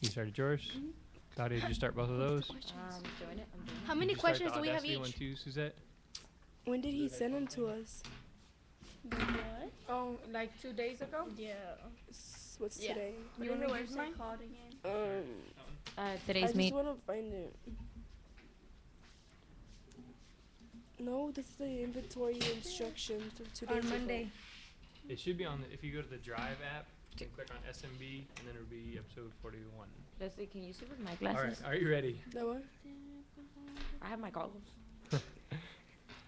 You started yours. Claudia, did you start both of those? Doing it. How many questions do we have each? One too, Suzette? When did he send them to us? What? Oh, like 2 days ago? Yeah. What's Yeah. today? You want me to use mine? Called again. I Today's just meet. want to find it. No, this is the inventory instructions from 2 days On ago. Monday. It should be on the, if you go to the Drive app, you can click on SMB, and then it'll be episode 41. Leslie, can you see with my All glasses? right, are you ready? That one? I have my goggles.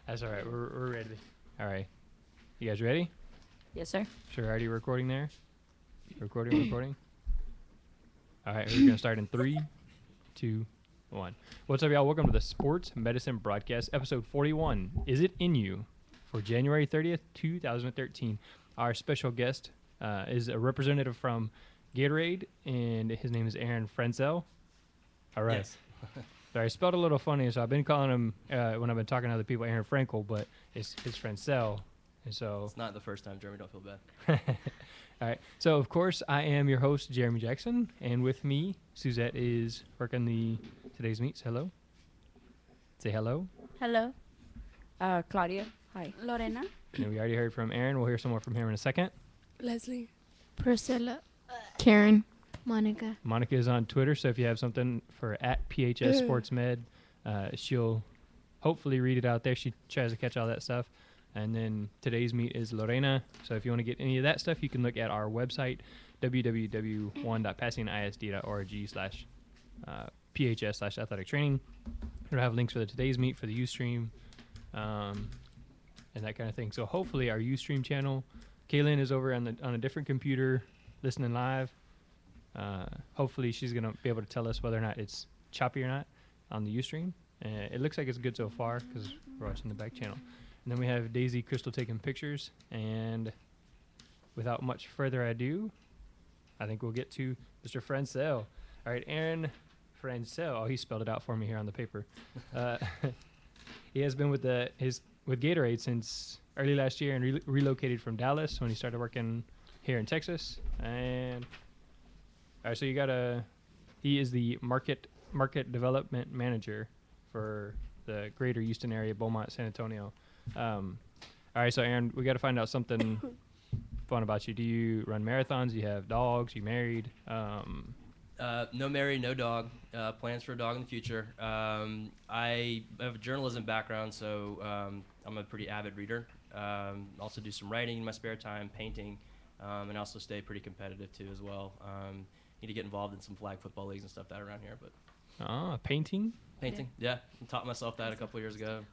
That's all right. We're ready. All right. You guys ready? Yes, sir. Sure. Already recording there? Recording. All right. We're going to start in 3, 2, 1. What's up, y'all? Welcome to the Sports Medicine Broadcast, episode 41. Is it in you? For January 30th, 2013. Our special guest is a representative from Gatorade, and his name is Aaron Frenzel. All right. Yes. Sorry, I spelled a little funny, so I've been calling him, when I've been talking to other people, Aaron Frankel, but it's Frenzel. And so It's not the first time, Jeremy. Don't feel bad. all right. So, of course, I am your host, Jeremy Jackson, and with me, Suzette is working today's meets. Hello. Say hello. Hello. Claudia. Hi. Lorena. And we already heard from Aaron. We'll hear some more from him in a second. Leslie. Priscilla. Karen. Monica. Monica is on Twitter, so if you have something for @PHS Sports Med, she'll hopefully read it out there. She tries to catch all that stuff. And then today's meet is Lorena. So if you want to get any of that stuff, you can look at our website, www.passingisd.org/PHS/athletic training. It'll have links for the today's meet, for the Ustream, and that kind of thing. So hopefully our Ustream channel, Kaylin is over on a different computer listening live. Hopefully she's going to be able to tell us whether or not it's choppy or not on the Ustream. It looks like it's good so far because we're watching the back channel. And then we have Daisy Crystal taking pictures. And without much further ado, I think we'll get to Mr. Frenzel. All right, Aaron Frenzel. Oh, he spelled it out for me here on the paper. He has been with Gatorade since early last year and relocated from Dallas when he started working here in Texas. And all right, so he is the market development manager for the greater Houston area, Beaumont, San Antonio. All right, so Aaron, we got to find out something fun about you. Do you run marathons? Do you have dogs? You married? No married, no dog. Plans for a dog in the future. I have a journalism background, so I'm a pretty avid reader. Also do some writing in my spare time, painting, and also stay pretty competitive too as well. Need to get involved in some flag football leagues and stuff that around here, but Painting? painting, yeah. I taught myself that a couple years ago.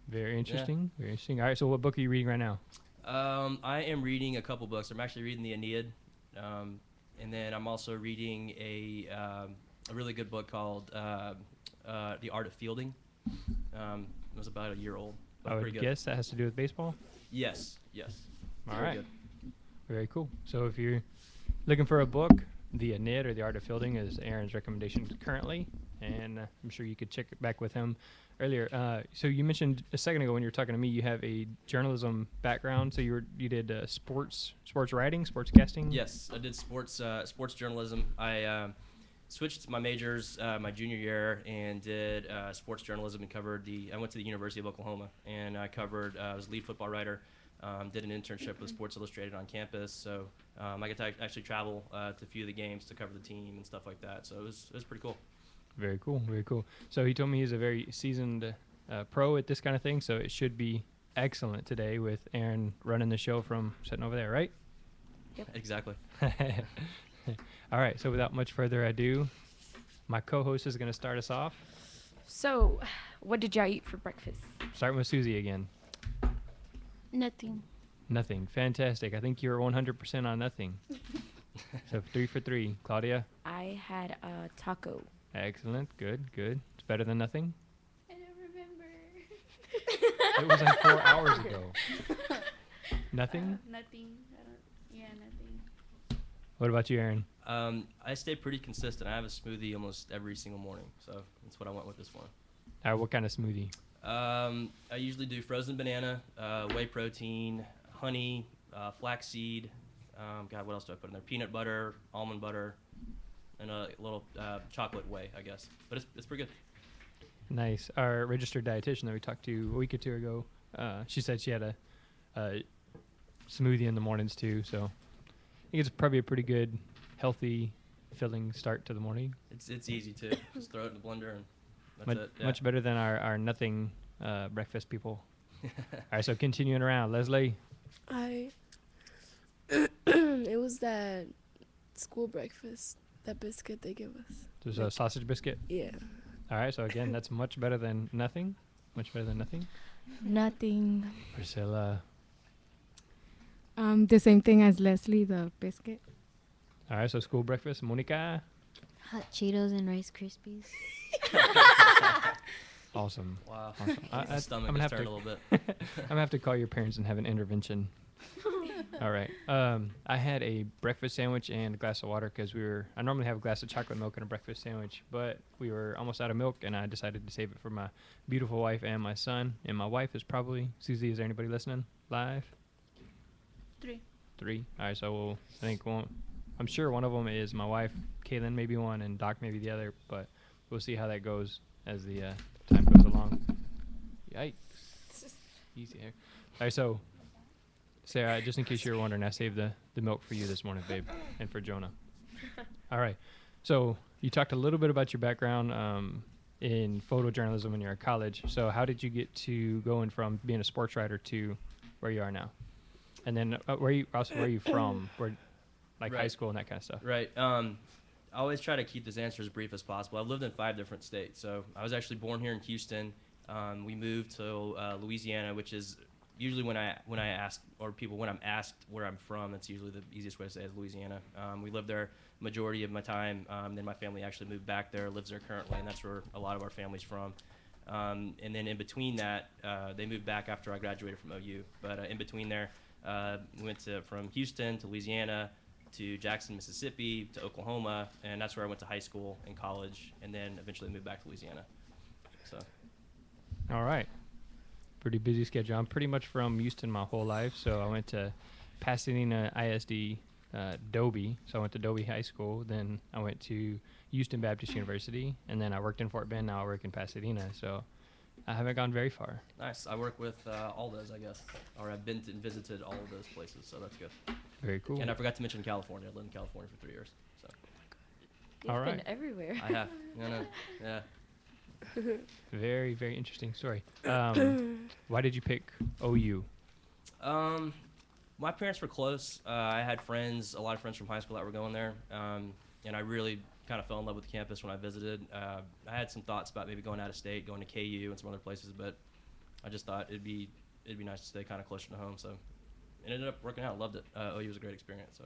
Very interesting. Very interesting. All right, so what book are you reading right now? I am reading a couple books. I'm actually reading the Aeneid, and then I'm also reading a really good book called The Art of Fielding. It was about a year old. But I would pretty good. guess that has to do with baseball. Yes. All Very right. good. Very cool. So if you're looking for a book, The Aeneid or The Art of Fielding is Aaron's recommendation currently, and I'm sure you could check it back with him earlier. So you mentioned a second ago when you were talking to me, you have a journalism background. So you did sports writing, sports casting. Yes, I did sports journalism. I switched my majors my junior year and did sports journalism and I went to the University of Oklahoma and I was a lead football writer. Did an internship with Sports Illustrated on campus, so I got to actually travel to a few of the games to cover the team and stuff like that. So it was pretty cool. Very cool. Very cool. So he told me he's a very seasoned pro at this kind of thing, so it should be excellent today with Aaron running the show from sitting over there, right? Yep. Exactly. All right, so without much further ado, my co-host is going to start us off. So, what did y'all eat for breakfast? Starting with Susie again. Nothing. Nothing. Fantastic. I think you're 100% on nothing. So 3 for 3. Claudia? I had a taco. Excellent. Good. It's better than nothing. I don't remember. It was like 4 hours ago. Nothing? Nothing. Nothing. What about you, Aaron? I stay pretty consistent. I have a smoothie almost every single morning, so that's what I went with this one. All right, what kind of smoothie? I usually do frozen banana, whey protein, honey, flaxseed. What else do I put in there? Peanut butter, almond butter, in a little chocolate way, I guess. But it's pretty good. Nice. Our registered dietitian that we talked to a week or two ago, she said she had a smoothie in the mornings too. So I think it's probably a pretty good, healthy, filling start to the morning. It's easy too. Just throw it in the blender and that's it. Yeah. Much better than our nothing breakfast people. All right, so continuing around, Leslie. It was that school breakfast, that biscuit they give us. There's a sausage biscuit. Yeah. All right, so again, that's much better than nothing. Much better than nothing. Nothing. Priscilla. The same thing as Leslie, the biscuit. All right, so school breakfast. Monica. Hot Cheetos and Rice Krispies. Awesome. Wow. Awesome. My stomach I'm is gonna turned a have little bit. I'm gonna have to call your parents and have an intervention. All right. I had a breakfast sandwich and a glass of water because I normally have a glass of chocolate milk and a breakfast sandwich, but we were almost out of milk, and I decided to save it for my beautiful wife and my son. And my wife is probably Susie. Is there anybody listening live? 3. All right. So I'm sure one of them is my wife, Kaylin, maybe one, and Doc maybe the other. But we'll see how that goes as the time goes along. Yikes. Easy here. All right. So, Sarah, just in case you're wondering, I saved the milk for you this morning, babe, and for Jonah. All right. So you talked a little bit about your background in photojournalism when you were at college. So how did you get to going from being a sports writer to where you are now? And then where are you from? Where, like high school and that kind of stuff. Right. I always try to keep this answer as brief as possible. I've lived in 5 different states. So I was actually born here in Houston. We moved to Louisiana, which is usually when I'm asked where I'm from, that's usually the easiest way to say is Louisiana. We lived there majority of my time. Then my family actually moved back there, lives there currently, and that's where a lot of our family's from. And then in between that, they moved back after I graduated from OU. But in between there, we went from Houston to Louisiana to Jackson, Mississippi to Oklahoma, and that's where I went to high school and college, and then eventually moved back to Louisiana. So. All right. Pretty busy schedule. I'm pretty much from Houston my whole life, so I went to Pasadena ISD, Dobie. So I went to Dobie High School. Then I went to Houston Baptist University, and then I worked in Fort Bend. Now I work in Pasadena, so I haven't gone very far. Nice. I work with all those, I guess, or I've been and visited all of those places, so that's good. Very cool. And I forgot to mention California. I lived in California for 3 years. So. You've All been right. everywhere. I have. No. Yeah. Very, very interesting story. Why did you pick OU? My parents were close. I had a lot of friends from high school that were going there, and I really kind of fell in love with the campus when I visited. I had some thoughts about maybe going out of state, going to KU and some other places, but I just thought it'd be nice to stay kind of closer to home. So it ended up working out. Loved it. OU was a great experience. So.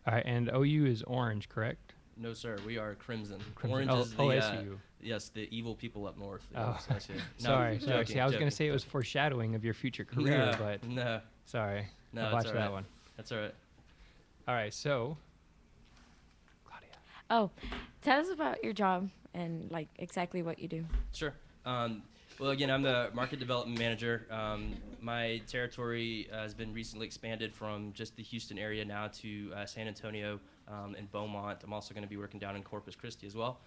All right, and OU is orange, correct? No, sir. We are Crimson. Crimson. Orange is the OSU. yes, the evil people up north. Oh. Yes, no, Sorry. joking, See, I was going joking. to say it was foreshadowing of your future career, No, but no, sorry. no. I watched that's all that right. one. That's all right. All right, so Claudia. Oh, tell us about your job and like exactly what you do. Sure. Well, again, I'm the market development manager. My territory has been recently expanded from just the Houston area now to San Antonio and Beaumont. I'm also going to be working down in Corpus Christi as well.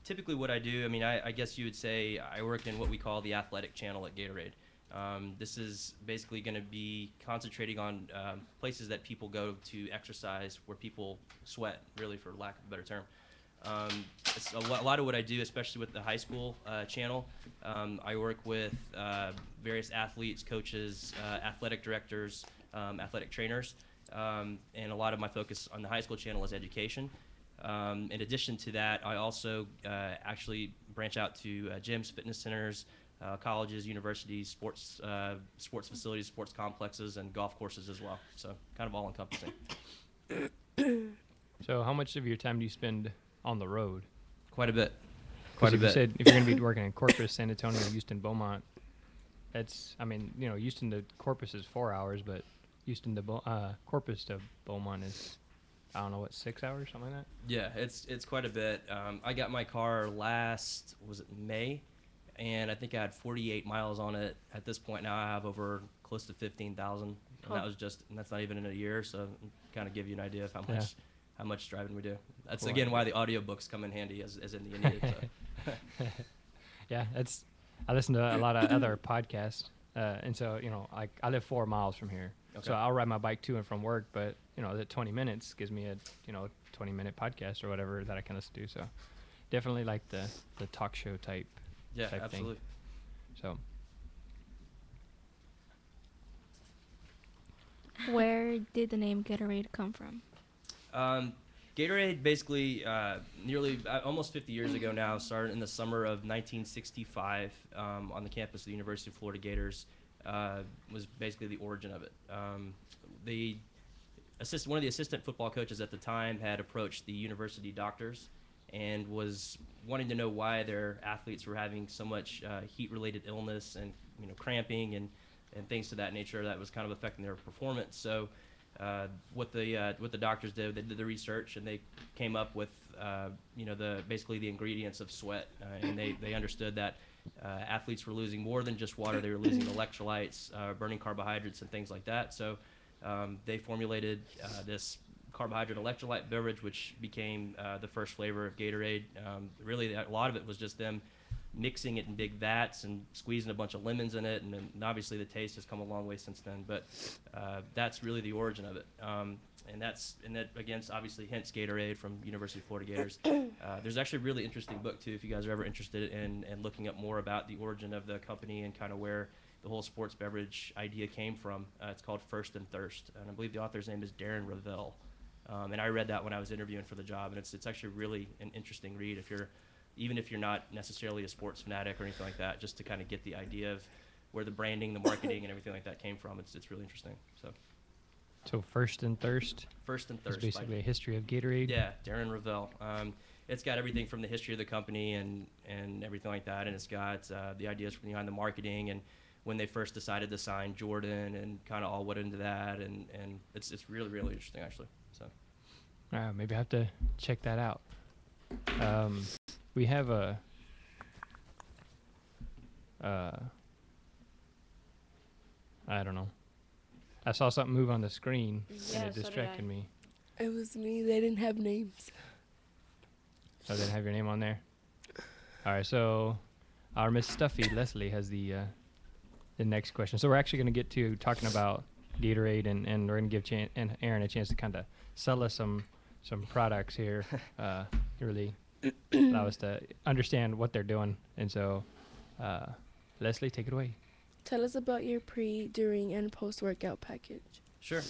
Typically what I do, I guess you would say I work in what we call the athletic channel at Gatorade. This is basically going to be concentrating on places that people go to exercise, where people sweat, really, for lack of a better term. It's a lot of what I do, especially with the high school channel. I work with various athletes, coaches, athletic directors, athletic trainers, and a lot of my focus on the high school channel is education. In addition to that, I also actually branch out to gyms, fitness centers, colleges, universities, sports facilities, sports complexes, and golf courses as well. So kind of all-encompassing. So how much of your time do you spend on the road? Quite a bit. 'Cause Quite a if you bit. said if you're going to be working in Corpus, San Antonio, Houston, Beaumont, that's, Houston to Corpus is 4 hours, but Houston to Corpus to Beaumont is, I don't know, what, 6 hours, something like that? Yeah, it's quite a bit. I got my car was it May? And I think I had 48 miles on it. At this point now, I have over close to 15,000. And that's not even in a year, so kind of give you an idea of how how much driving we do. That's Cool. again why the audiobooks come in handy as in the Indian. So. Yeah, I listen to a lot of other podcasts, and so I live 4 miles from here, so Okay. I'll ride my bike to and from work. But the 20 minutes gives me a 20-minute podcast or whatever that I can listen to. So definitely like the talk show type. Yeah, type absolutely. Thing. So Where did the name Gatorade come from? Gatorade basically almost 50 years ago now started in the summer of 1965 on the campus of the University of Florida Gators. Was basically the origin of it. One of the assistant football coaches at the time had approached the university doctors and was wanting to know why their athletes were having so much heat-related illness and cramping and things to that nature that was kind of affecting their performance. So what the doctors did, they did the research and they came up with basically the ingredients of sweat, and they understood that athletes were losing more than just water. They were losing electrolytes, burning carbohydrates, and things like that. So they formulated this carbohydrate electrolyte beverage, which became the first flavor of Gatorade. Really, a lot of it was just them mixing it in big vats and squeezing a bunch of lemons in it, and then obviously the taste has come a long way since then. But that's really the origin of it, and that again, obviously, hence Gatorade from University of Florida Gators. There's actually a really interesting book too, if you guys are ever interested in looking up more about the origin of the company and kind of where the whole sports beverage idea came from. It's called First and Thirst, and I believe the author's name is Darren Ravel. And I read that when I was interviewing for the job, and it's actually really an interesting read even if you're not necessarily a sports fanatic or anything like that, just to kind of get the idea of where the branding, the marketing, and everything like that came from. It's really interesting. So First and Thirst. First and Thirst. Is basically a history of Gatorade. Yeah, Darren Ravel. It's got everything from the history of the company and everything like that, and it's got the ideas from behind the marketing and when they first decided to sign Jordan and kind of all went into that, and it's really, really interesting actually. So maybe I have to check that out. We have a I don't know. I saw something move on the screen and it distracted me. It was me. They didn't have names. So they didn't have your name on there? All right, so our Miss Stuffy, Leslie, has the next question. So we're actually going to get to talking about Gatorade, and we're going to give Aaron a chance to kind of sell us some products here, really allow us to understand what they're doing. And so, Leslie, take it away. Tell us about your pre, during, and post-workout package. Sure.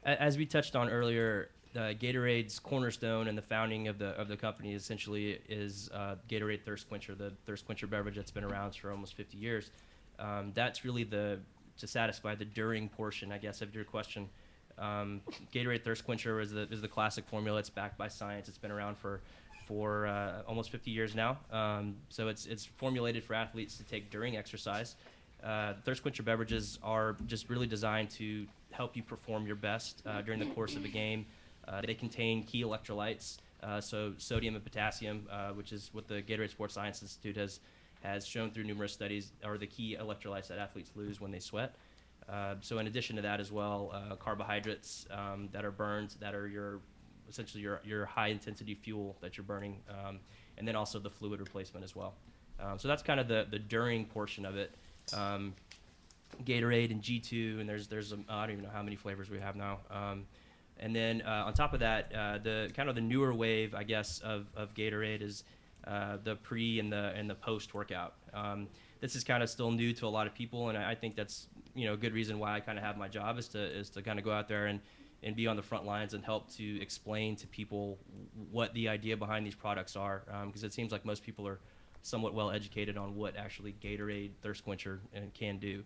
As we touched on earlier, Gatorade's cornerstone and the founding of the company essentially is Gatorade Thirst Quencher, the thirst quencher beverage that's been around for almost 50 years. That's really to satisfy the during portion, I guess, of your question. Gatorade Thirst Quencher is the classic formula. It's backed by science. It's been around for almost 50 years now. So it's formulated for athletes to take during exercise. Thirst quencher beverages are just really designed to help you perform your best during the course of a game. They contain key electrolytes, so sodium and potassium, which is what the Gatorade Sports Science Institute has shown through numerous studies are the key electrolytes that athletes lose when they sweat. So in addition to that as well, carbohydrates that are burned, that are essentially your high intensity fuel that you're burning, and then also the fluid replacement as well. So that's kind of the during portion of it. Gatorade and G2, and there's I don't even know how many flavors we have now. And then on top of that, the kind of the newer wave, I guess, of Gatorade is the pre and the post workout. This is kind of still new to a lot of people, and I think that's a good reason why I kind of have my job is to kind of go out there and be on the front lines and help to explain to people what the idea behind these products are, because it seems like most people are somewhat well educated on what actually Gatorade Thirst Quencher can do.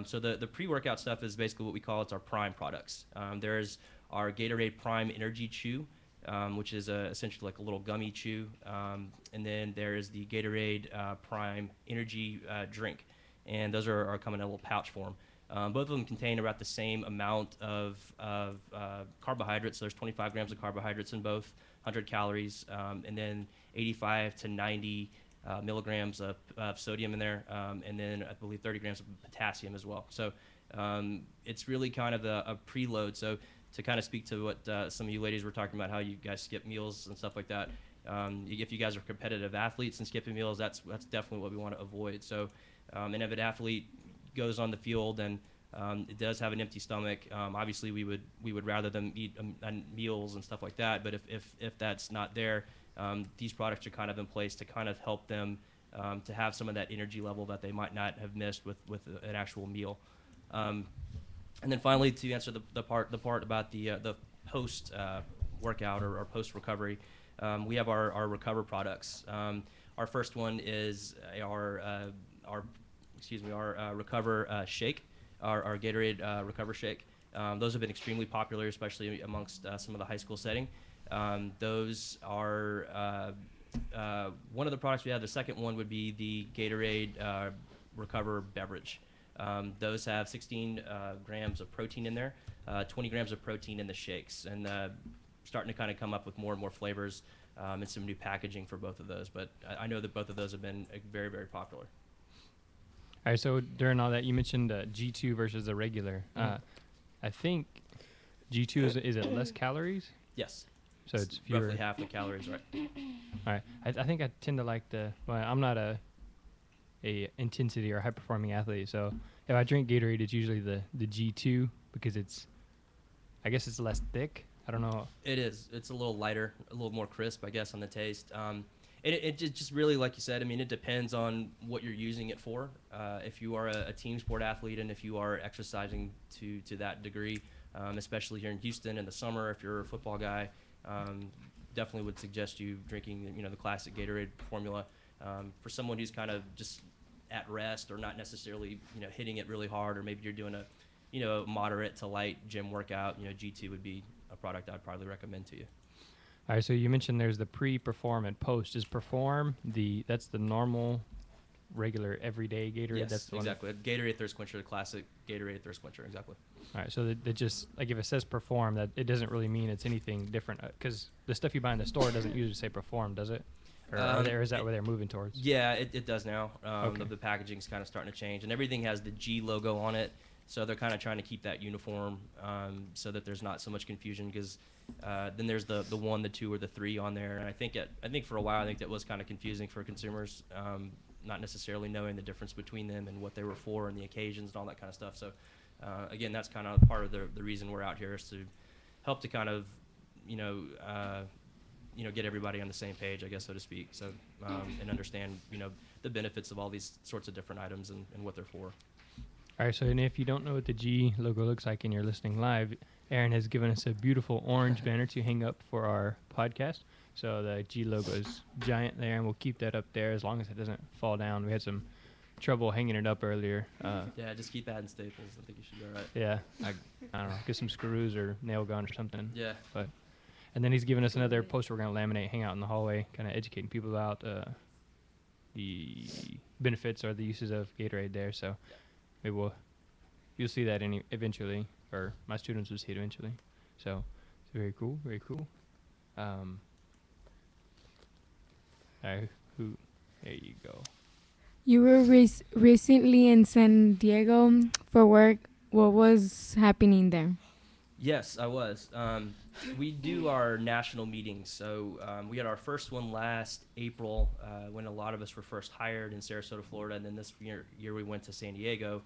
So the pre-workout stuff is basically what we call our prime products. There's our Gatorade Prime Energy Chew, which is essentially like a little gummy chew. And then there is the Gatorade Prime Energy Drink. And those are coming in a little pouch form. Both of them contain about the same amount of carbohydrates. So there's 25 grams of carbohydrates in both, 100 calories, and then 85 to 90 milligrams of sodium in there, and then I believe 30 grams of potassium as well. So it's really kind of a preload. So to kind of speak to what some of you ladies were talking about, how you guys skip meals and stuff like that. If you guys are competitive athletes and skipping meals, that's definitely what we want to avoid. So, and if an athlete goes on the field and it does have an empty stomach, obviously we would rather them eat meals and stuff like that. But if that's not there, these products are kind of in place to kind of help them to have some of that energy level that they might not have missed with an actual meal. And then finally, to answer the part about the post workout or post recovery, we have our recover products. Our first one is our recover shake, our Gatorade recover shake. Those have been extremely popular, especially amongst some of the high school setting. Those are one of the products we have. The second one would be the Gatorade recover beverage. Those have 16 grams of protein in there, 20 grams of protein in the shakes, and starting to kind of come up with more and more flavors and some new packaging for both of those. But I know that both of those have been very, very popular. All right, so during all that, you mentioned G2 versus the regular. I think G2 is it less calories? Yes. So it's fewer. Roughly half the calories, right? All right. I think I tend to like I'm not a intensity or high performing athlete, so if I drink Gatorade, it's usually the G2 because I guess it's less thick. I don't know. It is. It's a little lighter, a little more crisp, I guess, on the taste. It just really, like you said, I mean, it depends on what you're using it for. If you are a team sport athlete and if you are exercising to that degree, especially here in Houston in the summer, if you're a football guy, definitely would suggest you drinking, the classic Gatorade formula. For someone who's kind of just at rest or not necessarily, hitting it really hard, or maybe you're doing a moderate to light gym workout, G2 would be a product I'd probably recommend to you. All right, so you mentioned there's the pre, perform, and post. Is perform that's the normal, regular, everyday Gatorade? Yes, That's the exactly. Gatorade Thirst Quencher, the classic Gatorade Thirst Quencher, exactly. All right, so that just, like if it says perform, that it doesn't really mean it's anything different, because the stuff you buy in the store doesn't usually say perform, does it? Or is that where they're moving towards? Yeah, it does now. Okay. The packaging's kind of starting to change, and everything has the G logo on it. So they're kind of trying to keep that uniform so that there's not so much confusion, because then there's the 1, the 2, or the 3 on there. And I think for a while, that was kind of confusing for consumers, not necessarily knowing the difference between them and what they were for and the occasions and all that kind of stuff. So again, that's kind of part of the reason we're out here, is to help to kind of, get everybody on the same page, I guess, so to speak. So and understand, the benefits of all these sorts of different items and what they're for. All right, so and if you don't know what the G logo looks like and you're listening live, Aaron has given us a beautiful orange banner to hang up for our podcast. So the G logo is giant there, and we'll keep that up there as long as it doesn't fall down. We had some trouble hanging it up earlier. Yeah, just keep adding staples. I think you should be all right. Yeah, I don't know, get some screws or nail gun or something. Yeah. And then he's given us another poster we're going to laminate, hang out in the hallway, kind of educating people about the benefits or the uses of Gatorade there. So maybe you'll see that eventually, or my students will see it eventually. So it's very cool, very cool. There you go. You were recently in San Diego for work. What was happening there? Yes, I was. We do our national meetings. So we had our first one last April when a lot of us were first hired in Sarasota, Florida, and then this year we went to San Diego.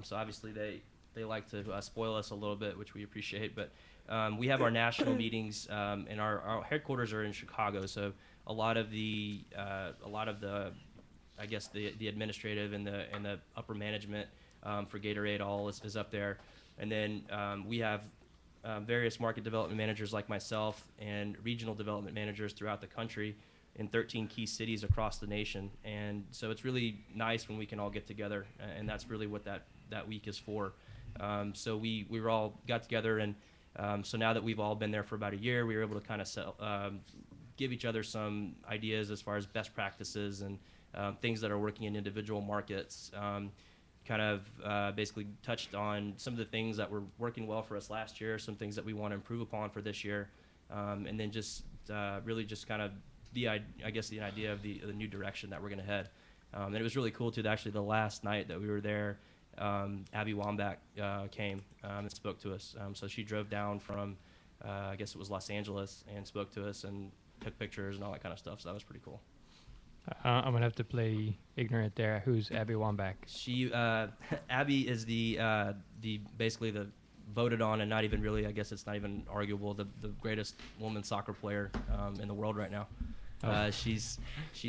So obviously they like to spoil us a little bit, which we appreciate. But we have our national meetings, and our headquarters are in Chicago. So a lot of the I guess the administrative and the upper management for Gatorade all is up there. And then we have various market development managers like myself and regional development managers throughout the country in 13 key cities across the nation. And so it's really nice when we can all get together, and that's really what that week is for. So we were all got together, and so now that we've all been there for about a year, we were able to kind of give each other some ideas as far as best practices and things that are working in individual markets. Kind of basically touched on some of the things that were working well for us last year, some things that we want to improve upon for this year, and then just really just kind of the idea of the new direction that we're going to head. And it was really cool too. Actually, the last night that we were there, Abby Wambach came and spoke to us. So she drove down from, I guess it was Los Angeles, and spoke to us and took pictures and all that kind of stuff. So that was pretty cool. I'm gonna have to play ignorant there. Who's Abby Wambach? She, Abby is the basically the voted on, and not even really, I guess it's not even arguable, the greatest women's soccer player in the world right now. Oh. She's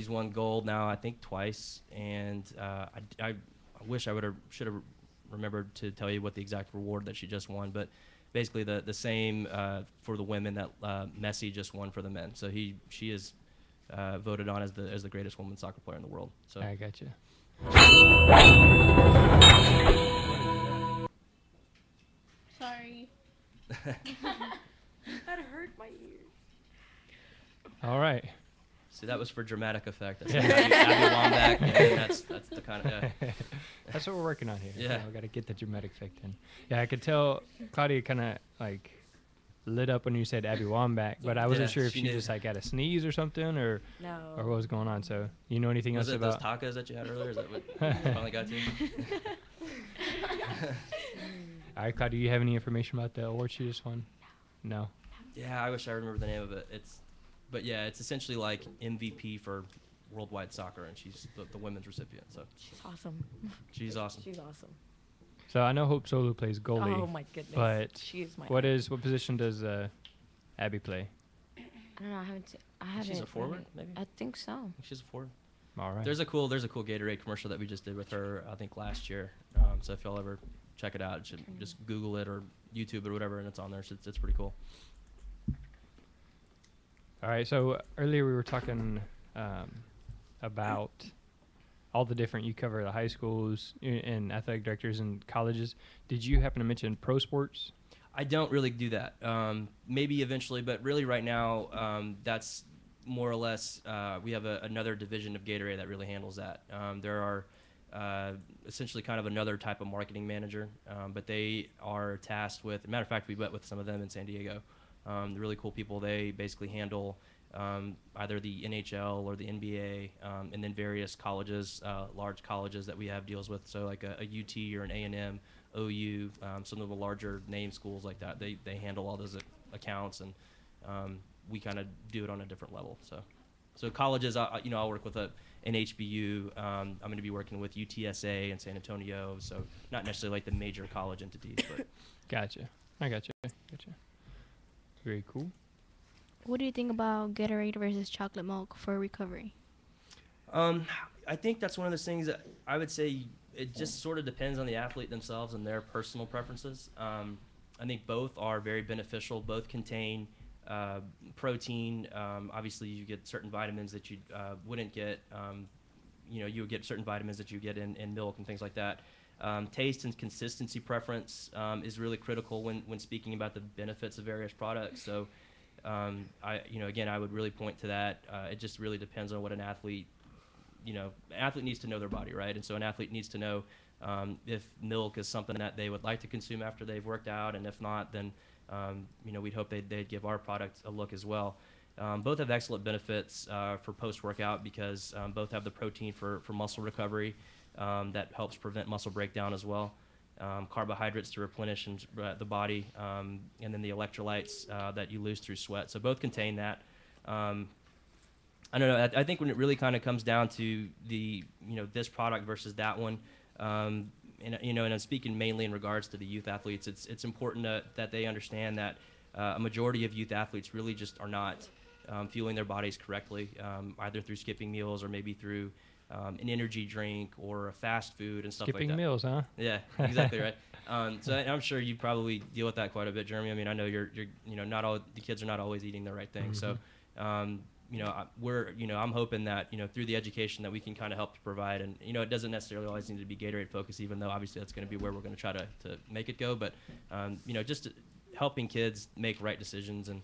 won gold now, I think twice, and I wish I should have remembered to tell you what the exact reward that she just won, but basically the same for the women that Messi just won for the men. So she is voted on as the greatest women's soccer player in the world. So I got you. Sorry. That hurt my ears. All right. see, that was for dramatic effect. That's Yeah. Abby Wambach, and that's the kind of That's what we're working on here. Yeah. We got to get the dramatic effect in. Yeah, I could tell Claudia kind of like lit up when you said Abby Wambach, but I wasn't Yeah, sure if she she did. just like got a sneeze or something, or No. what was going on. So you know anything Was else it those about? tacos that you had earlier? Is that what finally got to you? All right, Claudia, do you have any information about the award she just won? No. Yeah, I wish I remember the name of it. But yeah, it's essentially like MVP for worldwide soccer, and she's the women's recipient. So She's awesome. she's awesome. She's awesome. So I know Hope Solo plays goalie. Oh my goodness. but she's my. what position does Abby play? I don't know. I haven't. I haven't. She's a forward, maybe. I think so. I think she's a forward. All right. There's a cool Gatorade commercial that we just did with her, I think last year. So if y'all ever check it out, just Google it or YouTube it or whatever, and it's on there. So it's pretty cool. All right. So earlier we were talking about all the different you cover the high schools and athletic directors and colleges. Did you happen to mention pro sports? I don't really do that. Maybe eventually, but really right now, that's more or less, we have another division of Gatorade that really handles that. There are essentially kind of another type of marketing manager, but they are tasked with, matter of fact, we met with some of them in San Diego. The really cool people. They basically handle either the NHL or the NBA, and then various colleges, large colleges that we have deals with. So like a UT or an A&M, OU, some of the larger name schools like that. They handle all those accounts, and we kind of do it on a different level. So colleges, I'll work with an HBU. I'm going to be working with UTSA and San Antonio. So not necessarily like the major college entities, but Gotcha. I gotcha. Very cool. What do you think about Gatorade versus chocolate milk for recovery? I think that's one of those things that I would say it just sort of depends on the athlete themselves and their personal preferences. I think both are very beneficial. Both contain protein. Obviously, you get certain vitamins that you wouldn't get. You would get certain vitamins that you get in milk and things like that. Taste and consistency preference is really critical when speaking about the benefits of various products. So, again, I would really point to that. It just really depends on what an athlete, an athlete needs to know their body, right? And so an athlete needs to know if milk is something that they would like to consume after they've worked out, and if not, then, we'd hope they'd give our product a look as well. Both have excellent benefits for post-workout because both have the protein for muscle recovery. That helps prevent muscle breakdown as well. Carbohydrates to replenish the body, and then the electrolytes that you lose through sweat. So both contain that. I don't know. I think when it really kind of comes down to this product versus that one, and I'm speaking mainly in regards to the youth athletes. It's important that they understand that a majority of youth athletes really just are not fueling their bodies correctly, either through skipping meals or maybe through an energy drink or a fast food and stuff like that. Skipping meals, huh? Yeah, exactly right. So I'm sure you probably deal with that quite a bit, Jeremy. I mean, I know you're not all the kids are not always eating the right thing. So, I'm hoping that through the education that we can kind of help to provide, and it doesn't necessarily always need to be Gatorade focused, even though obviously that's going to be where we're going to try to make it go. But just helping kids make right decisions and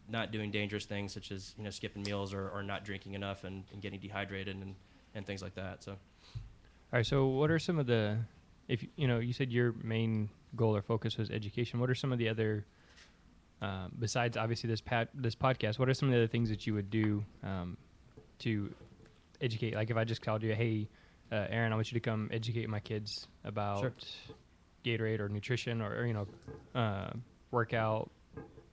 not doing dangerous things such as skipping meals or not drinking enough and getting dehydrated and things like that. So, All right. So, what are some of the, if you said your main goal or focus was education? What are some of the other, besides obviously this podcast? What are some of the other things that you would do to educate? Like if I just called you, hey, Aaron, I want you to come educate my kids about Sure. Gatorade or nutrition or workout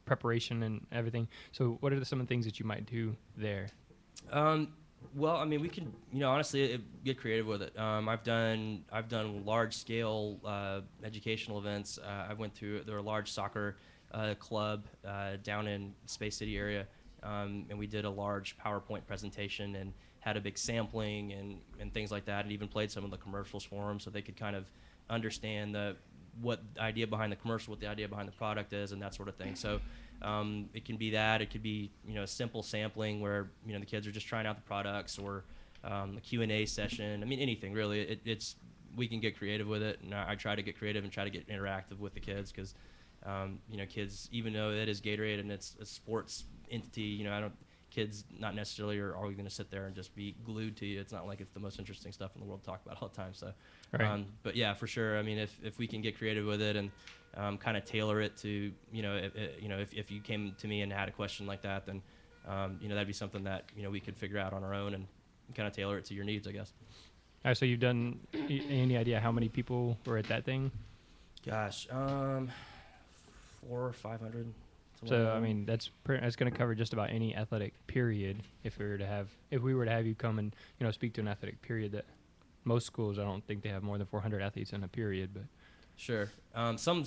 preparation and everything. So what are some of the things that you might do there? Well, I mean, we can, honestly, get creative with it. I've done large scale educational events. There were a large soccer club down in Space City area, and we did a large PowerPoint presentation and had a big sampling and things like that, and even played some of the commercials for them so they could kind of understand what the idea behind the commercial, what the idea behind the product is, and that sort of thing. So it can be that. It could be a simple sampling where the kids are just trying out the products, or a Q&A session. I mean, anything really. We can get creative with it, and I try to get creative and try to get interactive with the kids because kids, even though it is Gatorade and it's a sports entity, kids not necessarily are always going to sit there and just be glued to you. It's not like it's the most interesting stuff in the world to talk about all the time. So, Right. but yeah, for sure. I mean, if we can get creative with it and kind of tailor it to, if you came to me and had a question like that, then, that'd be something that, we could figure out on our own and kind of tailor it to your needs, I guess. All right, so you've done any idea how many people were at that thing? Gosh, 400 or 500. So I mean, that's going to cover just about any athletic period. If we were to have you come and speak to an athletic period, that most schools, I don't think they have more than 400 athletes in a period, but Sure. Some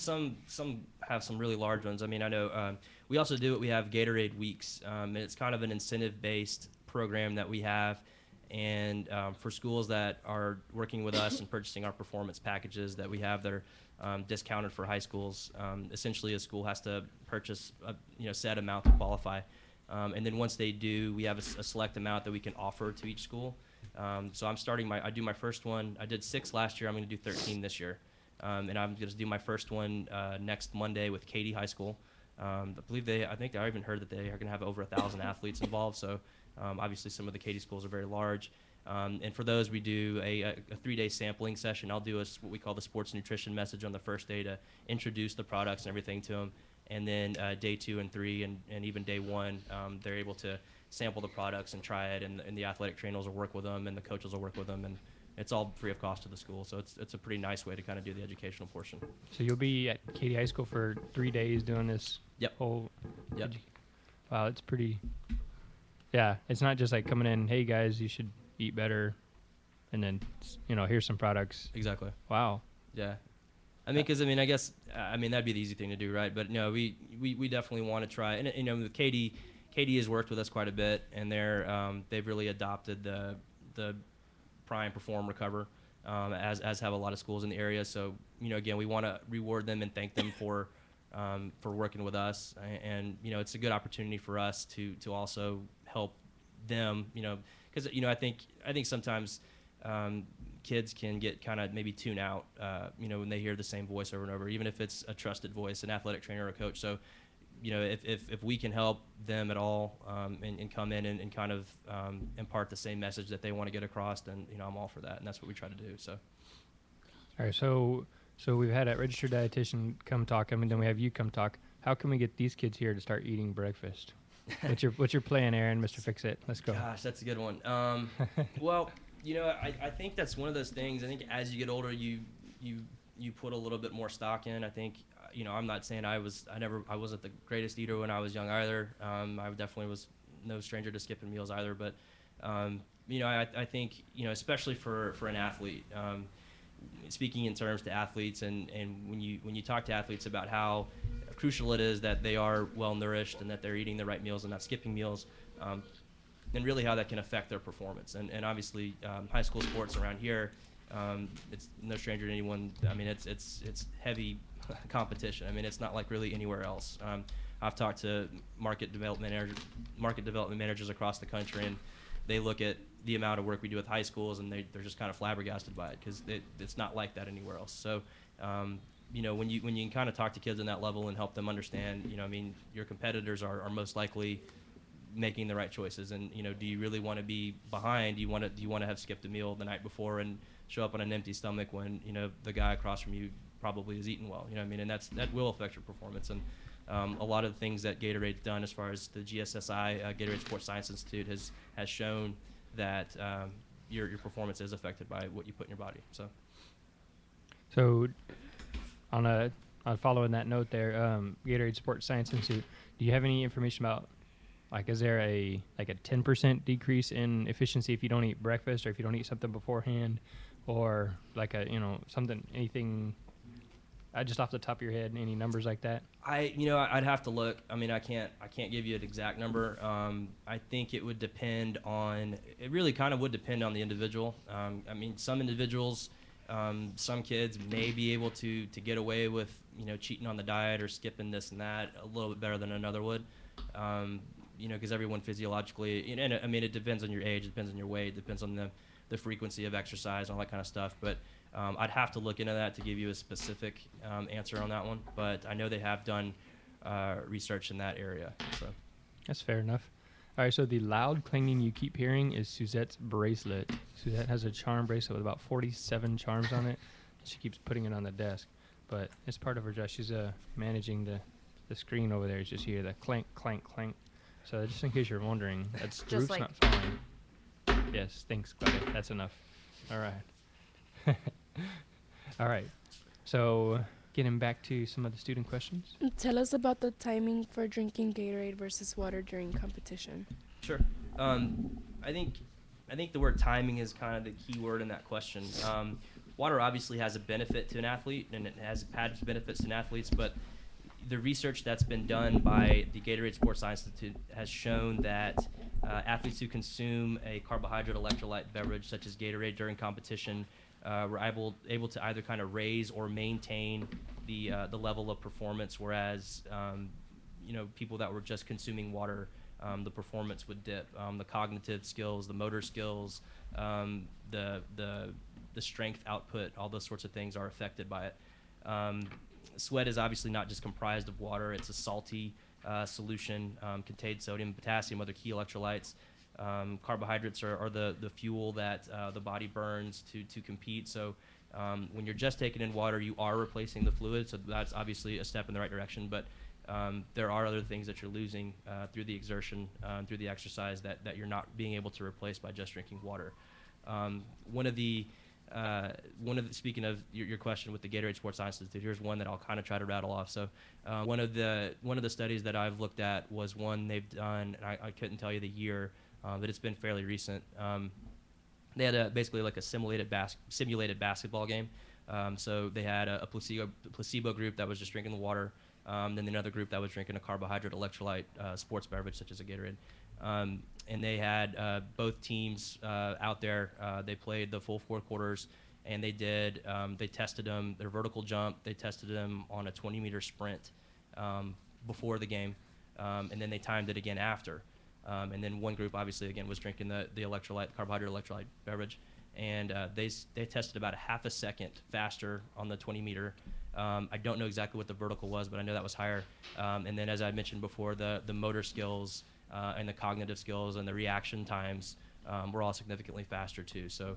have some really large ones. I mean, I know we also do it. We have Gatorade Weeks, and it's kind of an incentive-based program that we have. And for schools that are working with us and purchasing our performance packages that we have that are discounted for high schools, essentially a school has to purchase a set amount to qualify. And then once they do, we have a select amount that we can offer to each school. So I do my first one. I did 6 last year. I'm going to do 13 this year. And I'm going to do my first one next Monday with Katy High School. I think I even heard that they are going to have over 1,000 athletes involved. So obviously some of the Katy schools are very large. And for those, we do a 3-day sampling session. I'll do what we call the sports nutrition message on the first day to introduce the products and everything to them. And then day 2 and 3 and even day 1, they're able to sample the products and try it. And the athletic trainers will work with them and the coaches will work with them. And it's all free of cost to the school. So it's a pretty nice way to kind of do the educational portion. so you'll be at Katy High School for 3 days doing this Yep. whole. Yep. Wow, it's pretty. Yeah, it's not just like coming in, hey guys, you should eat better, and then here's some products. Exactly. Wow. Yeah. I guess that'd be the easy thing to do, right? But no, we definitely want to try. And with Katy has worked with us quite a bit, and they've really adopted the Prime, Perform, Recover, as have a lot of schools in the area. So again, we want to reward them and thank them for working with us, and it's a good opportunity for us to also help them, because I think sometimes kids can get kind of maybe tune out, when they hear the same voice over and over, even if it's a trusted voice, an athletic trainer or a coach. So if we can help them at all and come in and kind of impart the same message that they want to get across, then I'm all for that, and that's what we try to do. So All right, so we've had a registered dietitian come talk. I mean, then we have you come talk. How can we get these kids here to start eating breakfast? What's your plan, Aaron, Mr. Fix-It? Let's go. Gosh, that's a good one. Well, I think that's one of those things. I think as you get older, you put a little bit more stock in. I think, I'm not saying I wasn't the greatest eater when I was young either. I definitely was no stranger to skipping meals either. But, I think, especially for an athlete, speaking in terms to athletes and when you talk to athletes about how crucial it is that they are well nourished and that they're eating the right meals and not skipping meals, and really how that can affect their performance. And obviously high school sports around here, it's no stranger to anyone. I mean, it's heavy competition. I mean, it's not like really anywhere else. I've talked to market development managers across the country, and they look at the amount of work we do with high schools, and they're just kind of flabbergasted by it because it's not like that anywhere else. So, when you can kind of talk to kids on that level and help them understand, your competitors are most likely making the right choices, and do you really want to be behind? Do you want to have skipped a meal the night before and show up on an empty stomach when the guy across from you probably is eating well? And that will affect your performance. And a lot of the things that Gatorade's done as far as the GSSI, Gatorade Sports Science Institute, has shown that your performance is affected by what you put in your body. So, on following that note there, Gatorade Sports Science Institute, do you have any information about, like, is there a 10% decrease in efficiency if you don't eat breakfast or if you don't eat something beforehand, or like anything, just off the top of your head, any numbers like that? I'd have to look. I mean, I can't give you an exact number. I think it would depend on. It really kind of would depend on the individual. I mean, some individuals, some kids may be able to get away with cheating on the diet or skipping this and that a little bit better than another would. Because everyone physiologically, and I mean, it depends on your age, it depends on your weight, it depends on the frequency of exercise, all that kind of stuff. But I'd have to look into that to give you a specific answer on that one. But I know they have done research in that area. So That's fair enough. All right, so the loud clanging you keep hearing is Suzette's bracelet. Suzette has a charm bracelet with about 47 charms on it. She keeps putting it on the desk, but it's part of her job. She's managing the screen over there. You just hear the clank, clank, clank. So just in case you're wondering, that's the roof's not falling. Yes, thanks, Claudia. That's enough. All right. All right. So getting back to some of the student questions. Tell us about the timing for drinking Gatorade versus water during competition. sure. I think the word timing is kind of the key word in that question. Water obviously has a benefit to an athlete, and it has benefits to athletes, but the research that's been done by the Gatorade Sports Science Institute has shown that athletes who consume a carbohydrate electrolyte beverage such as Gatorade during competition were able to either kind of raise or maintain the level of performance, whereas people that were just consuming water, the performance would dip. The cognitive skills, the motor skills, the strength output, all those sorts of things are affected by it. Sweat is obviously not just comprised of water. It's a salty solution, contains sodium, potassium, other key electrolytes. Carbohydrates are the fuel that the body burns to compete. So when you're just taking in water, you are replacing the fluid. So that's obviously a step in the right direction. But there are other things that you're losing through the exertion, through the exercise that you're not being able to replace by just drinking water. Speaking of your question with the Gatorade Sports Science Institute, here's one that I'll kind of try to rattle off. So one of the studies that I've looked at was one they've done, and I couldn't tell you the year, but it's been fairly recent. They had basically like a simulated basketball game. So they had a placebo group that was just drinking the water, then another group that was drinking a carbohydrate electrolyte sports beverage such as a Gatorade. And they had both teams out there. They played the full 4 quarters, and they tested them, their vertical jump. They tested them on a 20-meter sprint before the game, and then they timed it again after. And then one group, obviously, again, was drinking the carbohydrate electrolyte beverage, and they tested about a half a second faster on the 20-meter. I don't know exactly what the vertical was, but I know that was higher. And then, as I mentioned before, the motor skills and the cognitive skills and the reaction times were all significantly faster too. So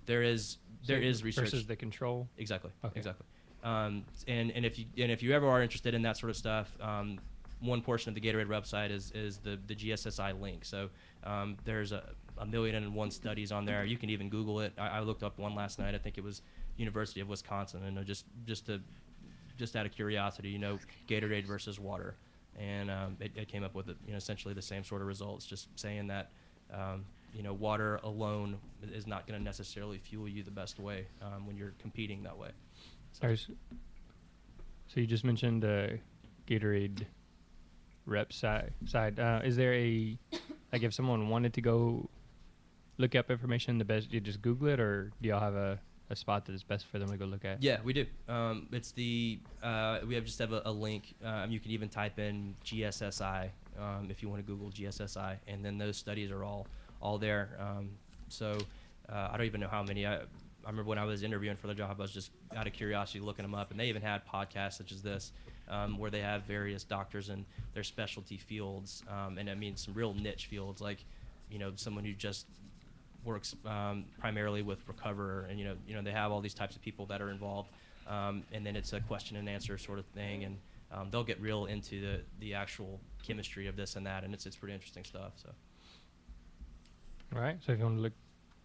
there is research versus the control. Exactly. Okay. Exactly. And if you ever are interested in that sort of stuff, one portion of the Gatorade website is the GSSI link. So there's a 1,000,001 studies on there. You can even Google it. I looked up one last night. I think it was University of Wisconsin, and just out of curiosity, Gatorade versus water. And it came up with essentially the same sort of results, just saying that water alone is not going to necessarily fuel you the best way when you're competing that way. So you just mentioned Gatorade rep side. Is there if someone wanted to go look up information, the best you just Google it, or do y'all have a spot that is best for them to go look at? Yeah, we do. It's we just have a link. You can even type in GSSI if you want to Google GSSI, and then those studies are all there. I don't even know how many. I remember when I was interviewing for the job, I was just out of curiosity looking them up, and they even had podcasts such as this where they have various doctors in their specialty fields, and I mean some real niche fields, like someone who just works primarily with recoverer, and they have all these types of people that are involved, and then it's a question and answer sort of thing, and they'll get real into the actual chemistry of this and that, and it's pretty interesting stuff. So all right, so if you want to look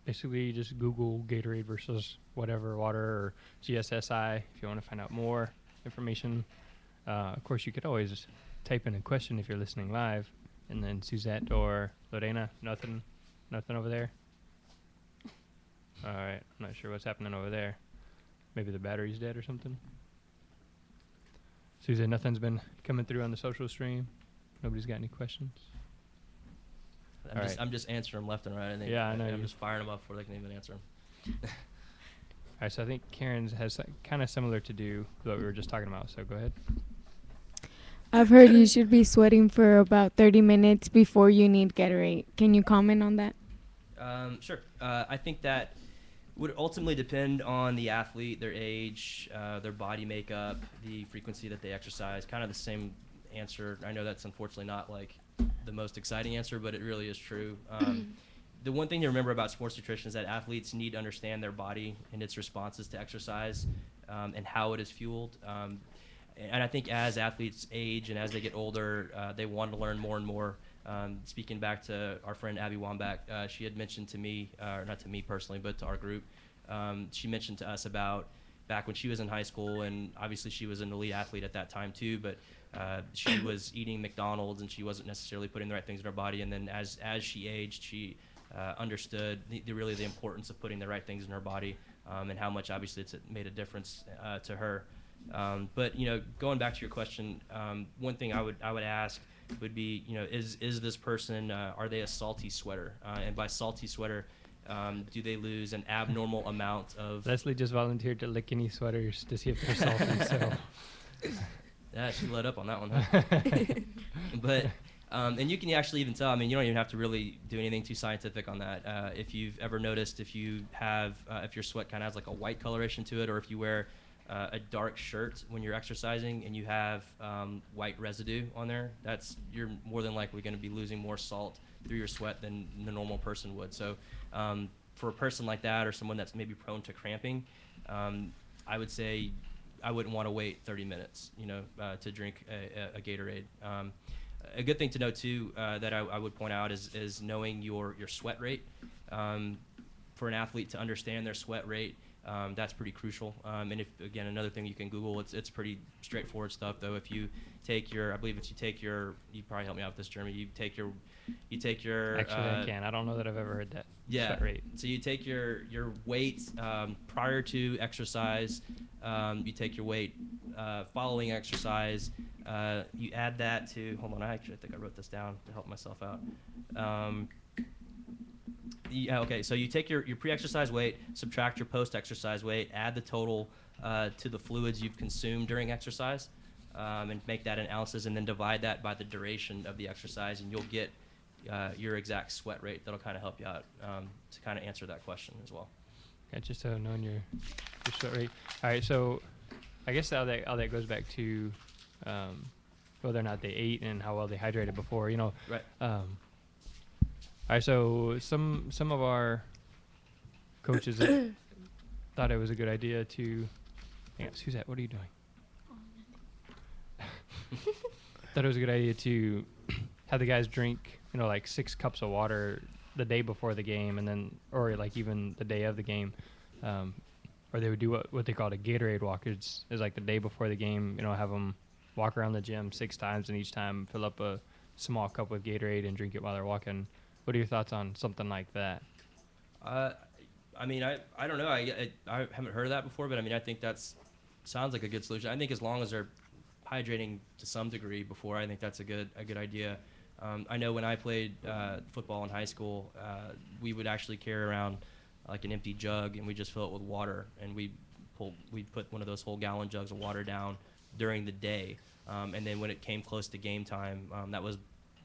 basically just Google Gatorade versus whatever water or GSSI if you want to find out more information. Of course, you could always type in a question if you're listening live, and then Suzette or Lorena, nothing over there. All right, I'm not sure what's happening over there. Maybe the battery's dead or something. Suzette, nothing's been coming through on the social stream. Nobody's got any questions. I'm just answering them left and right. Yeah, I know. I'm just firing them up before they can even answer them. All right, so I think Karen's has kind of similar to do with what we were just talking about. So go ahead. I've heard you should be sweating for about 30 minutes before you need Gatorade. Can you comment on that? Sure. I think that would ultimately depend on the athlete, their age, their body makeup, the frequency that they exercise. Kind of the same answer. I know that's unfortunately not like the most exciting answer, but it really is true. The one thing to remember about sports nutrition is that athletes need to understand their body and its responses to exercise and how it is fueled. And I think as athletes age and as they get older, they want to learn more and more. Speaking back to our friend Abby Wambach, she had mentioned to me, or not to me personally, but to our group, she mentioned to us about back when she was in high school, and obviously she was an elite athlete at that time too, but she was eating McDonald's and she wasn't necessarily putting the right things in her body. And then as she aged, she understood really the importance of putting the right things in her body and how much obviously it's made a difference to her. But going back to your question, one thing I would ask would be, is this person, are they a salty sweater? And by salty sweater, do they lose an abnormal amount of... Leslie just volunteered to lick any sweaters to see if they're salty, so... Yeah, she let up on that one, huh? But, and you can actually even tell, you don't even have to really do anything too scientific on that. If you've ever noticed, if your sweat kind of has like a white coloration to it, or if you wear a dark shirt when you're exercising and you have white residue on there, you're more than likely going to be losing more salt through your sweat than the normal person would. So for a person like that, or someone that's maybe prone to cramping, I would say I wouldn't want to wait 30 minutes, to drink a Gatorade. A good thing to know too that I would point out is knowing your sweat rate. For an athlete to understand their sweat rate, that's pretty crucial. And if, again, another thing you can Google, it's pretty straightforward stuff though. If you take your, you probably help me out with this, Jeremy. You take your. Actually, I can. I don't know that I've ever heard that. Yeah. Sweat rate. So you take your weight prior to exercise. You take your weight following exercise. You add that to. Hold on, I think I wrote this down to help myself out. Yeah, okay, so you take your pre-exercise weight, subtract your post-exercise weight, add the total to the fluids you've consumed during exercise, and make that in ounces, and then divide that by the duration of the exercise, and you'll get your exact sweat rate. That'll kind of help you out to kind of answer that question as well. Gotcha, so knowing your sweat rate. All right, so I guess all that goes back to whether or not they ate and how well they hydrated before, Right. All right, so some of our coaches thought it was a good idea to... Hang on, Suzette, what are you doing? Thought it was a good idea to have the guys drink, like 6 cups of water the day before the game, and then, or like even the day of the game, or they would do what they called a Gatorade Walkers. Is like the day before the game, have them walk around the gym 6 times, and each time fill up a small cup with Gatorade and drink it while they're walking. What are your thoughts on something like that? I don't know. I haven't heard of that before, but I think sounds like a good solution. I think as long as they're hydrating to some degree before, I think that's a good idea. I know when I played football in high school, we would actually carry around like an empty jug, and we just fill it with water, and we'd put one of those whole gallon jugs of water down during the day, and then when it came close to game time, that was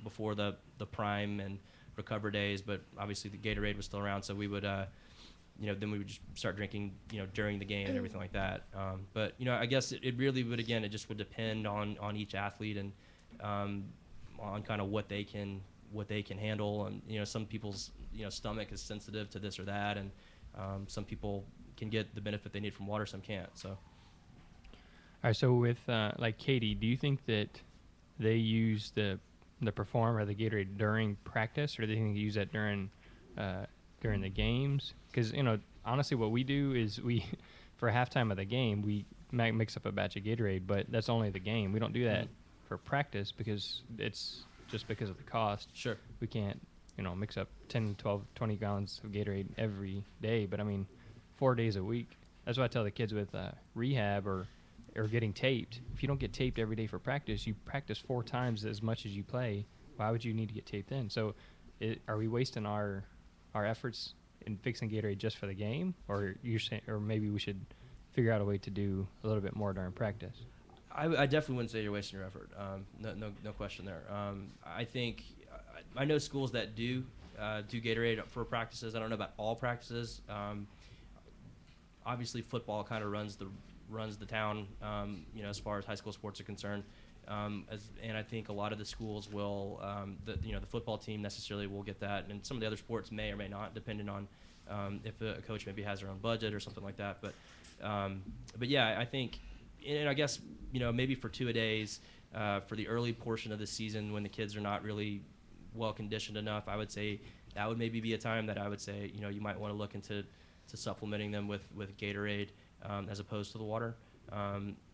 before the prime and recover days, but obviously the Gatorade was still around, so we would then we would just start drinking during the game and everything like that. But I guess it really would, again, it just would depend on each athlete and on kind of what they can handle, and some people's stomach is sensitive to this or that, and some people can get the benefit they need from water, some can't. So all right, so with like Katie, do you think that they use the Perform or the Gatorade during practice, or do you think they use that during during the games, because honestly, what we do is we, for halftime of the game, we mix up a batch of Gatorade, but that's only the game. We don't do that for practice because it's just because of the cost. Sure. We can't mix up 10, 12, 20 gallons of Gatorade every day, but I mean 4 days a week. That's why I tell the kids with rehab or getting taped. If you don't get taped every day for practice, you practice 4 times as much as you play. Why would you need to get taped in? So are we wasting our efforts in fixing Gatorade just for the game, or or maybe we should figure out a way to do a little bit more during practice? I definitely wouldn't say you're wasting your effort. No question there. I think I know schools that do Gatorade for practices. I don't know about all practices. Obviously, football kind of runs the town, as far as high school sports are concerned. And I think a lot of the schools will, the football team necessarily will get that, and some of the other sports may or may not, depending on if a coach maybe has their own budget or something like that. But yeah, I think, and I guess maybe for 2-a-days for the early portion of the season when the kids are not really well conditioned enough, I would say that would maybe be a time that I would say you might want to look into supplementing them with Gatorade as opposed to the water.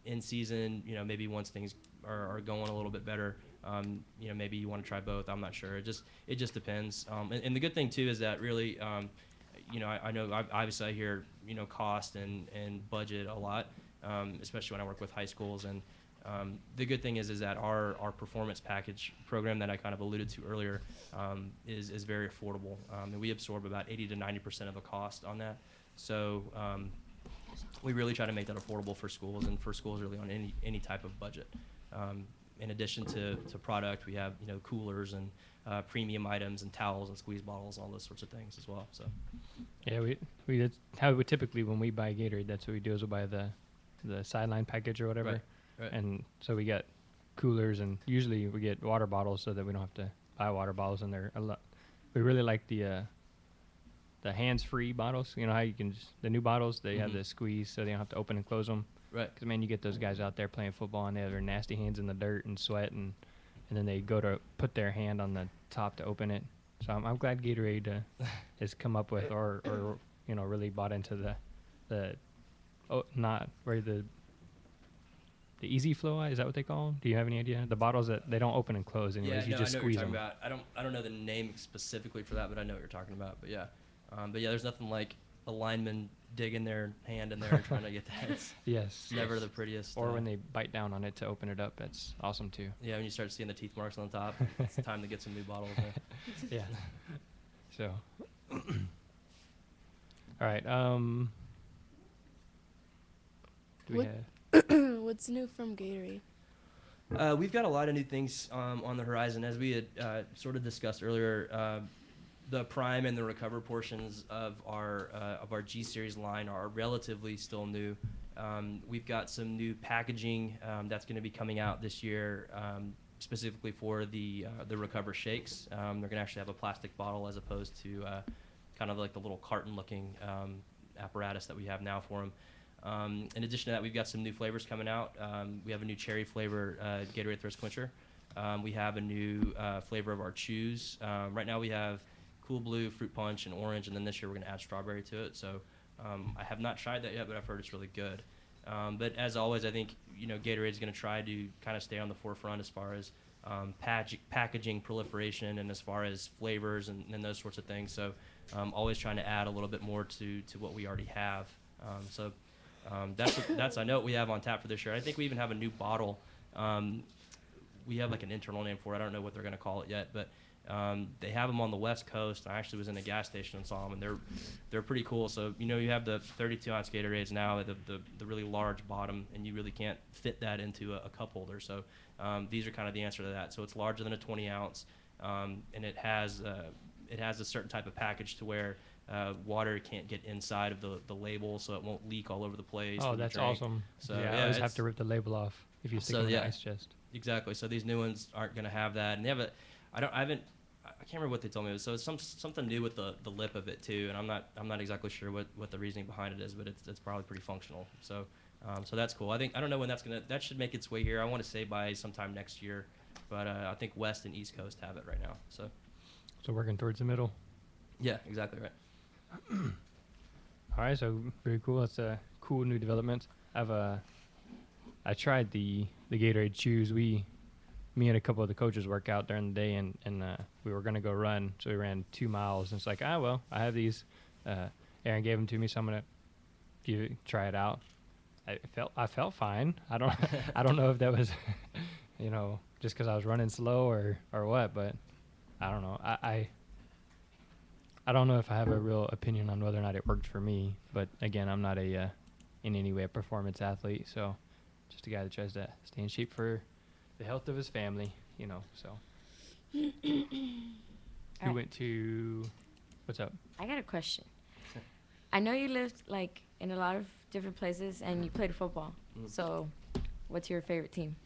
In season, maybe once things are going a little bit better, maybe you want to try both. I'm not sure. It just depends. And the good thing too is that really, I know obviously I hear cost and budget a lot, especially when I work with high schools. And the good thing is that our performance package program that I kind of alluded to earlier is very affordable, and we absorb about 80 to 90% of the cost on that. So we really try to make that affordable for schools, and for schools really on any type of budget. In addition to product, we have coolers and premium items and towels and squeeze bottles, all those sorts of things as well. So yeah, that's how we typically, when we buy Gatorade, that's what we do, is we'll buy the sideline package or whatever. Right. And so we get coolers, and usually we get water bottles so that we don't have to buy water bottles. And they're a lot. We really like the hands-free bottles. How you can the new bottles, they have the squeeze so they don't have to open and close them. Right. Because man, you get those guys out there playing football and they have their nasty hands in the dirt and sweat, and then they go to put their hand on the top to open it. So I'm glad Gatorade has come up with or really bought into the easy flow. Is that what they call them? Do you have any idea? The bottles that they don't open and close anyways. Yeah, you just I know squeeze what you're them. talking about. I don't know the name specifically for that, but I know what you're talking about. But yeah, there's nothing like a lineman digging their hand in there and trying to get that. It's never the prettiest. Or when they bite down on it to open it up, that's awesome too. Yeah, when you start seeing the teeth marks on the top, it's time to get some new bottles. Yeah. So. All right. Do we What- have? What's new from Gatorade? We've got a lot of new things on the horizon. As we had sort of discussed earlier, the prime and the recover portions of our G Series line are relatively still new. We've got some new packaging that's going to be coming out this year, specifically for the recover shakes. They're going to actually have a plastic bottle as opposed to kind of like the little carton-looking apparatus that we have now for them. In addition to that, we've got some new flavors coming out. We have a new cherry flavor Gatorade Thirst Quencher. We have a new flavor of our chews. Right now we have Cool Blue, Fruit Punch, and Orange, and then this year we're going to add strawberry to it. So I have not tried that yet, but I've heard it's really good. But as always, I think Gatorade's going to try to kind of stay on the forefront as far as packaging proliferation and as far as flavors and those sorts of things. So always trying to add a little bit more to what we already have. That's I know what we have on tap for this year. I think we even have a new bottle. We have like an internal name for it. I don't know what they're going to call it yet, but they have them on the West Coast. I actually was in a gas station and saw them, and they're pretty cool. So you have the 32-ounce Gatorades now, the really large bottom, and you really can't fit that into a cup holder. So these are kind of the answer to that. So it's larger than a 20-ounce, and it has a certain type of package to where water can't get inside of the label, so it won't leak all over the place. Oh, that's awesome. So yeah, I always have to rip the label off if you stick it in the ice chest. Exactly. So these new ones aren't going to have that, and they have I can't remember what they told me. So it's something new with the lip of it too, and I'm not exactly sure what the reasoning behind it is, but it's probably pretty functional. So that's cool. I don't know when that should make its way here. I want to say by sometime next year, but I think West and East Coast have it right now. So working towards the middle. Yeah, exactly right. All right, so very cool. It's a cool new development. I tried the Gatorade shoes. Me and a couple of the coaches work out during the day, and we were gonna go run, so we ran 2 miles. And it's like, well, I have these. Aaron gave them to me, so I'm gonna try it out. I felt fine. I don't know if that was, just because I was running slow or what, but I don't know. I don't know if I have a real opinion on whether or not it worked for me. But again, I'm not in any way a performance athlete, so just a guy that tries to stay in shape for the health of his family, So who Alright. went to? What's up? I got a question. I know you lived like in a lot of different places and you played football. Mm. So, what's your favorite team?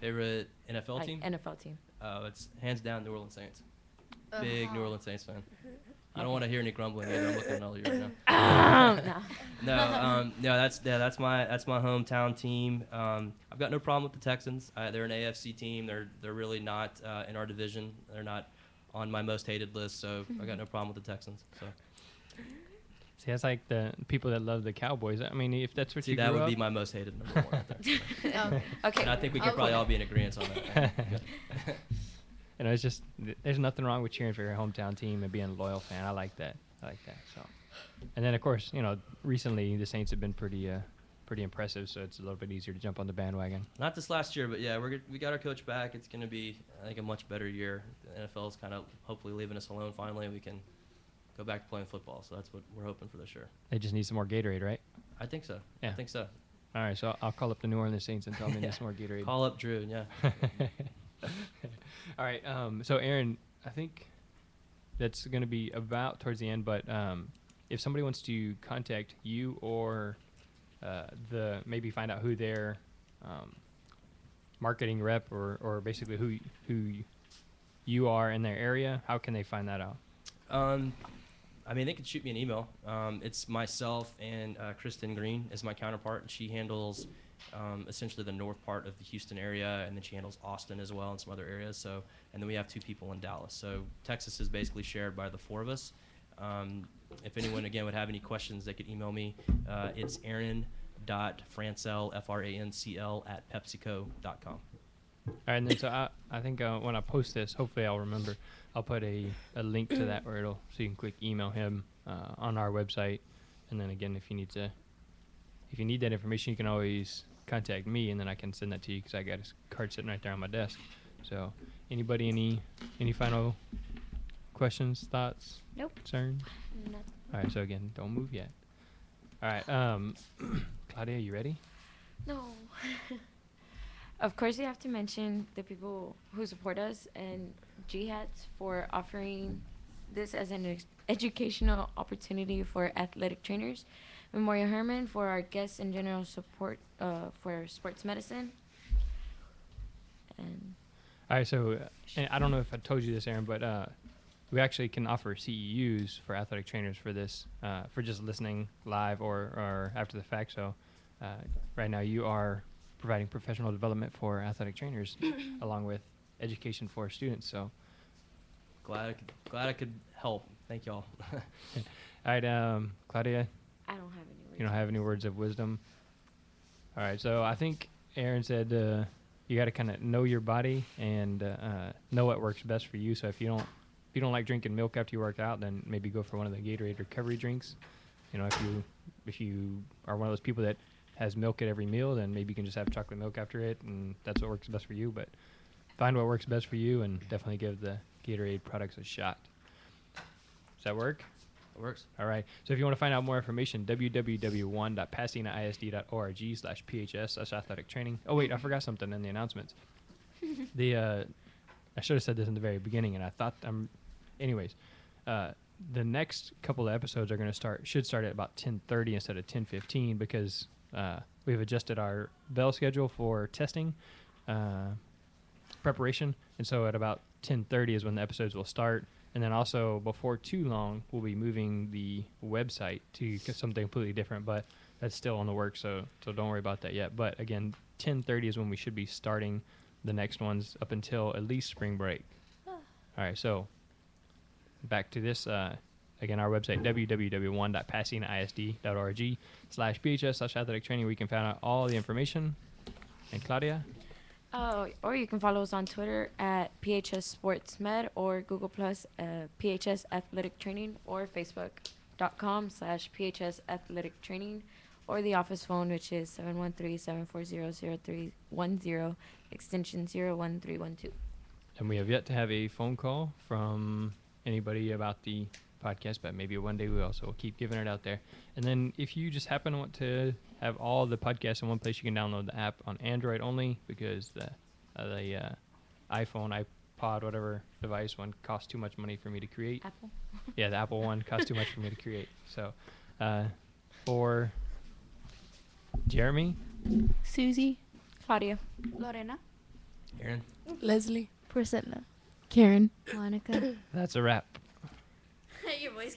Favorite NFL Like team? NFL team. It's hands down New Orleans Saints. Big New Orleans Saints fan. I don't want to hear any grumbling either. I'm looking at all of you right now. No. No, that's my hometown team. I've got no problem with the Texans. They're an AFC team. They're really not in our division. They're not on my most hated list, so I got no problem with the Texans. So See, that's like the people that love the Cowboys. I mean, if that's what see, you that grew would up, be my most hated number one right there. Okay. Okay. And I think we could probably all be in agreement on that. it's just there's nothing wrong with cheering for your hometown team and being a loyal fan. I like that. So, and then of course, recently the Saints have been pretty impressive, so it's a little bit easier to jump on the bandwagon. Not this last year, but yeah, we got our coach back. It's going to be, I think, a much better year. The NFL is kind of hopefully leaving us alone finally, and we can go back to playing football. So that's what we're hoping for this year. They just need some more Gatorade, right? I think so. Yeah. I think so. All right, so I'll call up the New Orleans Saints and tell them they need some more Gatorade. Call up Drew, yeah. All right, so Aaron, I think that's going to be about towards the end, but if somebody wants to contact you or maybe find out who their marketing rep or basically who you are in their area, how can they find that out? I mean, they could shoot me an email. It's myself and Kristen Green is my counterpart, and she handles essentially the north part of the Houston area, and then she handles Austin as well and some other areas. So, and then we have 2 people in Dallas. So Texas is basically shared by the 4 of us. If anyone again would have any questions, they could email me. It's Aaron.Francel FRANCL @PepsiCo.com. All right, and then so I think when I post this, hopefully I'll remember. I'll put a link to that so you can click email him on our website, and then again if you need that information, you can always contact me, and then I can send that to you because I got his card sitting right there on my desk. So, anybody any final questions, thoughts, Nope. concerns? Nothing. All right, so again, don't move yet. All right, Claudia, you ready? No. Of course, you have to mention the people who support us and Jihad's for offering this as an educational opportunity for athletic trainers. Memorial Herman for our guests and general support for sports medicine. And All right, so and I don't know if I told you this, Aaron, but we actually can offer CEUs for athletic trainers for this, for just listening live or after the fact. So right now you are providing professional development for athletic trainers along with education for students. So Glad I could help. Thank y'all. all right, Claudia, I don't have any words. you don't have any words of wisdom. All right, so I think Aaron said you got to kind of know your body and know what works best for you. So if you don't like drinking milk after you work out, then maybe go for one of the Gatorade recovery drinks. If you are one of those people that has milk at every meal, then maybe you can just have chocolate milk after it, and that's what works best for you. But find what works best for you, and definitely give the Gatorade products a shot. Does that work? It works. All right. So if you want to find out more information, www.pasadenaisd.org/phs/athletic training. Oh wait, I forgot something in the announcements. I should have said this in the very beginning, and I thought anyways. The next couple of episodes should start at about 10:30 instead of 10:15 because we've adjusted our bell schedule for testing preparation, and so at about 10:30 is when the episodes will start. And then also before too long, we'll be moving the website to something completely different, but that's still on the works, so don't worry about that yet. But again, 10:30 is when we should be starting the next ones up until at least spring break. All right, so back to this. Again, our website, www.passingisd.org/phs/athletic training, where you can find out all the information. And Claudia? Oh, or you can follow us on Twitter at PHS Sports Med or Google Plus PHS Athletic Training, or Facebook.com/PHS Athletic Training, or the office phone, which is 713-740-0310, extension 01312. And we have yet to have a phone call from anybody about the podcast, but maybe one day we also will keep giving it out there. And then if you just happen to want to have all the podcasts in one place, you can download the app on Android only, because the iPhone, iPod, whatever device one costs too much money for me to create. Apple. Yeah, the Apple one costs too much for me to create. So for Jeremy, Susie, Claudia. Lorena, Aaron? Leslie. Priscilla, Karen. Monica. that's a wrap. Your voice.